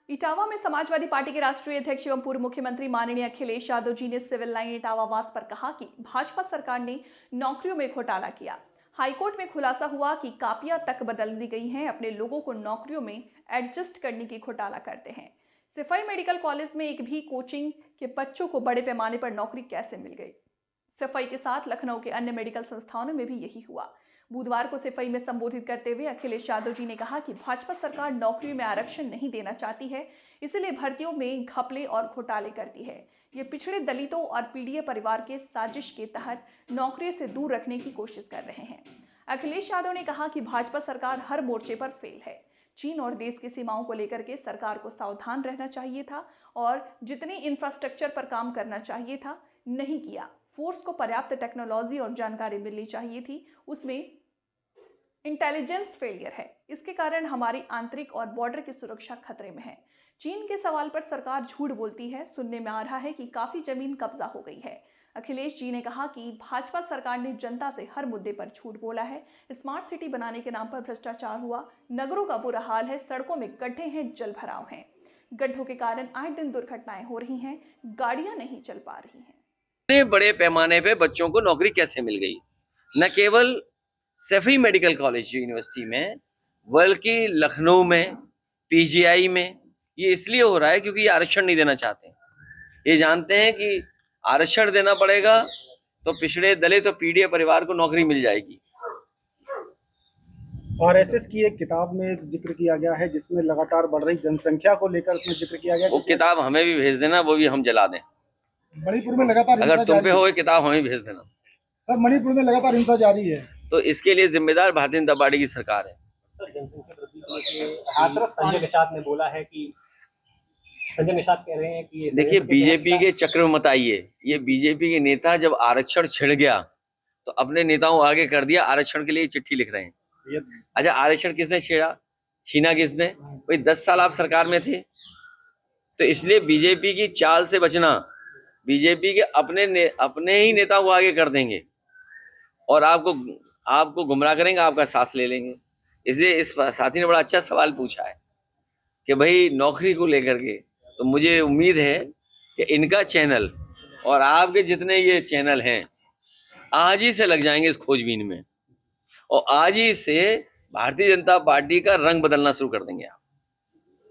इटावा में समाजवादी पार्टी के राष्ट्रीय अध्यक्ष एवं पूर्व मुख्यमंत्री माननीय अखिलेश यादव जी ने सिविल लाइन इटावावास पर कहा कि भाजपा सरकार ने नौकरियों में घोटाला किया। हाईकोर्ट में खुलासा हुआ कि कापियां तक बदल दी गई हैं। अपने लोगों को नौकरियों में एडजस्ट करने की घोटाला करते हैं। सिफाई मेडिकल कॉलेज में एक भी कोचिंग के बच्चों को बड़े पैमाने पर नौकरी कैसे मिल गई। सिफाई के साथ लखनऊ के अन्य मेडिकल संस्थानों में भी यही हुआ। बुधवार को सिफाई में संबोधित करते हुए अखिलेश यादव जी ने कहा कि भाजपा सरकार नौकरियों में आरक्षण नहीं देना चाहती है, इसलिए भर्तियों में घपले और घोटाले करती है। ये पिछड़े दलितों और पीड़ित परिवार के साजिश के तहत नौकरी से दूर रखने की कोशिश कर रहे हैं। अखिलेश यादव ने कहा कि भाजपा सरकार हर मोर्चे पर फेल है। चीन और देश की सीमाओं को लेकर के सरकार को सावधान रहना चाहिए था और जितने इंफ्रास्ट्रक्चर पर काम करना चाहिए था नहीं किया। फोर्स को पर्याप्त टेक्नोलॉजी और जानकारी मिलनी चाहिए थी, उसमें इंटेलिजेंस फेलियर है। इसके कारण हमारी आंतरिक और बॉर्डर की सुरक्षा खतरे में है। चीन के सवाल पर सरकार झूठ बोलती है। सुनने में आ रहा है कि काफी जमीन कब्जा हो गई है। अखिलेश जी ने कहा कि भाजपा सरकार ने जनता से हर मुद्दे पर झूठ बोला है। स्मार्ट सिटी बनाने के नाम पर भ्रष्टाचार हुआ, नगरों का बुरा हाल है, सड़कों में गड्ढे हैं, जल भराव हैं। गड्ढों के कारण आए दिन दुर्घटनाएं हो रही हैं, गाड़ियां नहीं चल पा रही हैं। इतने बड़े पैमाने पे बच्चों को नौकरी कैसे मिल गई? न केवल सैफई मेडिकल कॉलेज यूनिवर्सिटी में, बल्कि लखनऊ में, पीजीआई में। ये इसलिए हो रहा है क्योंकि ये आरक्षण नहीं देना चाहते। ये जानते हैं कि आरक्षण देना पड़ेगा तो पिछड़े दलित और पीड़ित परिवार को नौकरी मिल जाएगी। आरएसएस की एक किताब में जिक्र किया गया है जिसमें लगातार बढ़ रही जनसंख्या को लेकर उसमें जिक्र किया गया। वो किताब हमें भी भेज देना, वो भी हम जला दें। मणिपुर में लगातार अगर तुम पे हो किताब हमें भेज देना। सर, मणिपुर में लगातार हिंसा जारी है, तो इसके लिए जिम्मेदार भारतीय जनता पार्टी की सरकार है। संजय निषाद ने बोला है कि संजय निषाद कह रहे हैं कि देखिए, बीजेपी के चक्र में मत आइए। ये बीजेपी के नेता जब आरक्षण छिड़ गया तो अपने नेताओं आगे कर दिया, आरक्षण के लिए चिट्ठी लिख रहे हैं। अच्छा, आरक्षण किसने छीना किसने? भाई 10 साल आप सरकार में थे। तो इसलिए बीजेपी की चाल से बचना, बीजेपी के अपने ही नेताओं को आगे कर देंगे और आपको गुमराह करेंगे, आपका साथ ले लेंगे। इसलिए इस साथी ने बड़ा अच्छा सवाल पूछा है कि भाई नौकरी को लेकर के, तो मुझे उम्मीद है कि इनका चैनल और आपके जितने ये चैनल हैं आज ही से लग जाएंगे इस खोजबीन में और आज ही से भारतीय जनता पार्टी का रंग बदलना शुरू कर देंगे आप।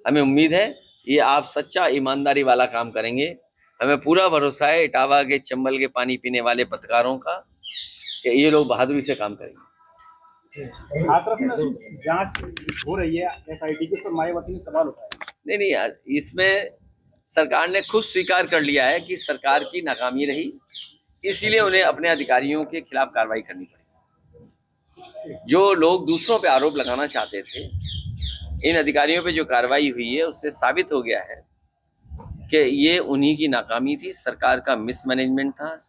हमें उम्मीद है ये आप सच्चा ईमानदारी वाला काम करेंगे। हमें पूरा भरोसा है इटावा के चंबल के पानी पीने वाले पत्रकारों का कि ये लोग बहादुरी से काम करेंगे। जांच हो रही है एसआईटी के, तो मायावती ने सवाल उठाया। नहीं, इसमें सरकार ने खुद स्वीकार कर लिया है कि सरकार की नाकामी रही, इसीलिए उन्हें अपने अधिकारियों के खिलाफ कार्रवाई करनी पड़ी। जो लोग दूसरों पे आरोप लगाना चाहते थे, इन अधिकारियों पे जो कार्रवाई हुई है उससे साबित हो गया है कि ये उन्हीं की नाकामी थी, सरकार का मिसमैनेजमेंट था।